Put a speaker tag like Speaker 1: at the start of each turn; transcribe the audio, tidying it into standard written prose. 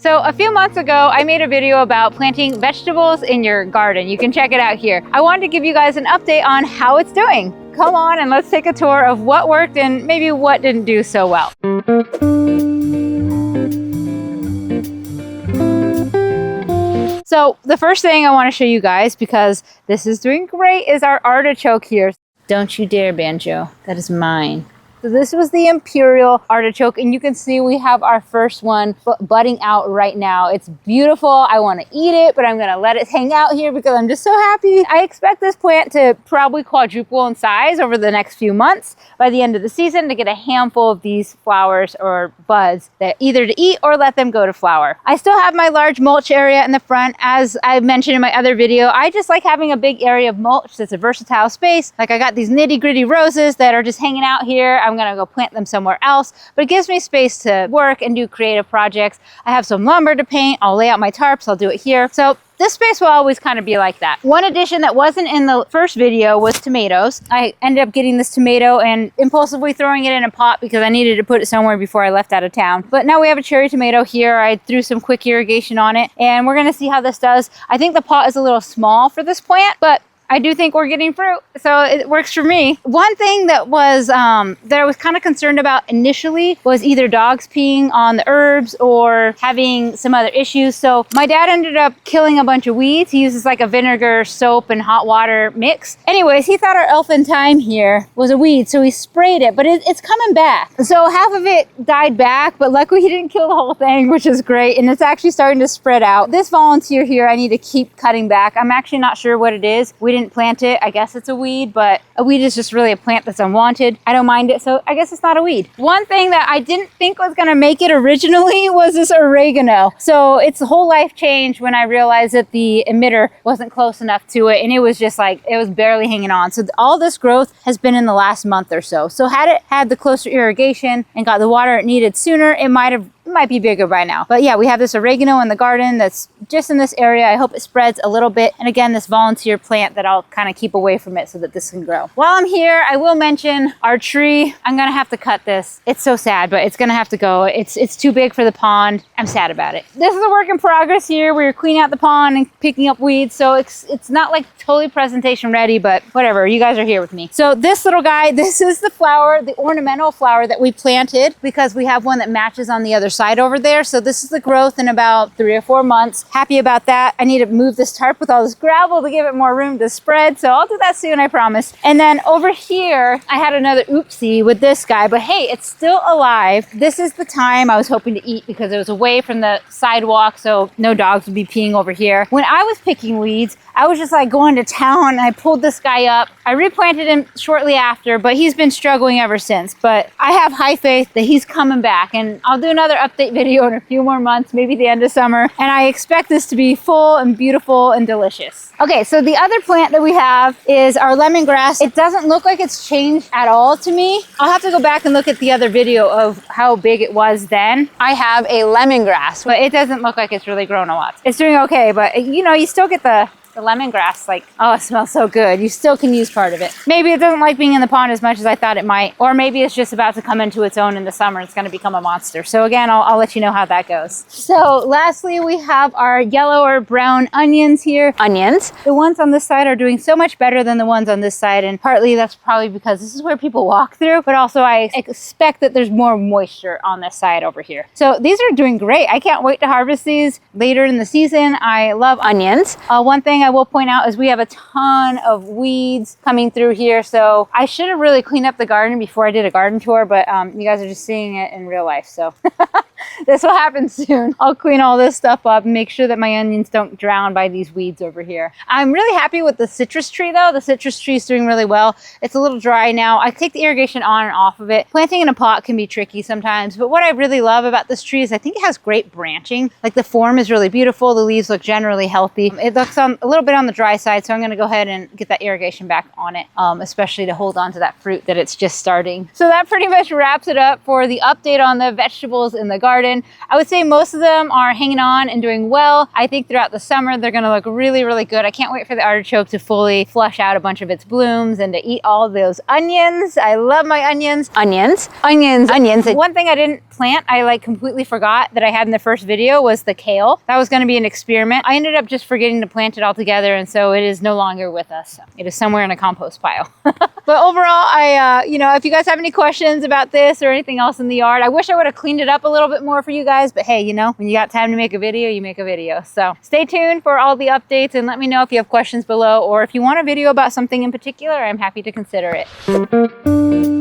Speaker 1: So a few months ago, I made a video about planting vegetables in your garden. You can check it out here. I wanted to give you guys an update on how it's doing. Come on and let's take a tour of what worked and maybe what didn't do so well. So the first thing I want to show you guys, because this is doing great, is our artichoke here. Don't you dare, Banjo. That is mine. So this was the imperial artichoke, and you can see we have our first one budding out right now. It's beautiful. I want to eat it, but I'm going to let it hang out here because I'm just so happy. I expect this plant to probably quadruple in size over the next few months by the end of the season to get a handful of these flowers or buds that either to eat or let them go to flower. I still have my large mulch area in the front. As I mentioned in my other video, I just like having a big area of mulch that's a versatile space. Like I got these nitty gritty roses that are just hanging out here. I'm gonna go plant them somewhere else, but it gives me space to work and do creative projects. I have some lumber to paint. I'll lay out my tarps. I'll do it here. So this space will always kind of be like that. One addition that wasn't in the first video was tomatoes. I ended up getting this tomato and impulsively throwing it in a pot because I needed to put it somewhere before I left out of town. But now we have a cherry tomato here. I threw some quick irrigation on it and we're gonna see how this does. I think the pot is a little small for this plant, but I do think we're getting fruit, so it works for me. One thing that was that I was kind of concerned about initially was either dogs peeing on the herbs or having some other issues. So my dad ended up killing a bunch of weeds. He uses like a vinegar, soap, and hot water mix. Anyways, he thought our elf-in-thyme here was a weed, so he sprayed it, but it's coming back. So half of it died back, but luckily he didn't kill the whole thing, which is great, and it's actually starting to spread out. This volunteer here, I need to keep cutting back. I'm actually not sure what it is. We didn't plant it. I guess it's a weed, but a weed is just really a plant that's unwanted. I don't mind it, so I guess it's not a weed. One thing that I didn't think was gonna make it originally was this oregano. So its whole life changed when I realized that the emitter wasn't close enough to it, and it was just like, it was barely hanging on. So all this growth has been in the last month or so. So had it had the closer irrigation and got the water it needed sooner, it might be bigger by now. But yeah, we have this oregano in the garden that's just in this area. I hope it spreads a little bit. And again, this volunteer plant that I'll kind of keep away from it so that this can grow. While I'm here, I will mention our tree. I'm gonna have to cut this. It's so sad, but it's gonna have to go. It's too big for the pond. I'm sad about it. This is a work in progress here. We're cleaning out the pond and picking up weeds. So it's not like totally presentation ready, but whatever, you guys are here with me. So this little guy, this is the flower, the ornamental flower that we planted because we have one that matches on the other side over there. So this is the growth in about 3 or 4 months. Happy about that. I need to move this tarp with all this gravel to give it more room to spread. So I'll do that soon, I promise. And then over here, I had another oopsie with this guy, but hey, it's still alive. This is the time I was hoping to eat because it was away from the sidewalk, so no dogs would be peeing over here. When I was picking weeds, I was just like going to town and I pulled this guy up. I replanted him shortly after, but he's been struggling ever since. But I have high faith that he's coming back, and I'll do another update video in a few more months, maybe the end of summer. And I expect this to be full and beautiful and delicious. Okay, so the other plant that we have is our lemongrass. It doesn't look like it's changed at all to me. I'll have to go back and look at the other video of how big it was then. I have a lemongrass, but it doesn't look like it's really grown a lot. It's doing okay, but you know, you still get the lemongrass, like, oh, it smells so good. You still can use part of it. Maybe it doesn't like being in the pond as much as I thought it might, or maybe it's just about to come into its own in the summer. It's going to become a monster. So again, I'll let you know how that goes. So lastly, we have our yellow or brown onions here. Onions. The ones on this side are doing so much better than the ones on this side, and partly that's probably because this is where people walk through, but also I expect that there's more moisture on this side over here. So these are doing great. I can't wait to harvest these later in the season. I love onions. One thing I will point out is we have a ton of weeds coming through here. So I should have really cleaned up the garden before I did a garden tour, but you guys are just seeing it in real life. So this will happen soon. I'll clean all this stuff up and make sure that my onions don't drown by these weeds over here. I'm really happy with the citrus tree though. The citrus tree is doing really well. It's a little dry now. I take the irrigation on and off of it. Planting in a pot can be tricky sometimes, but what I really love about this tree is I think it has great branching. Like the form is really beautiful. The leaves look generally healthy. It looks a little bit on the dry side, so I'm gonna go ahead and get that irrigation back on it, especially to hold on to that fruit that it's just starting. So that pretty much wraps it up for the update on the vegetables in the garden. garden. I would say most of them are hanging on and doing well. I think throughout the summer, they're gonna look really, really good. I can't wait for the artichoke to fully flush out a bunch of its blooms and to eat all those onions. I love my onions. Onions. One thing I didn't plant, I like completely forgot that I had in the first video was the kale. That was gonna be an experiment. I ended up just forgetting to plant it all together, and so it is no longer with us. It is somewhere in a compost pile. But overall, you know, if you guys have any questions about this or anything else in the yard, I wish I would have cleaned it up a little bit more for you guys, but hey, you know, when you got time to make a video, you make a video. So stay tuned for all the updates and let me know if you have questions below, or if you want a video about something in particular, I'm happy to consider it.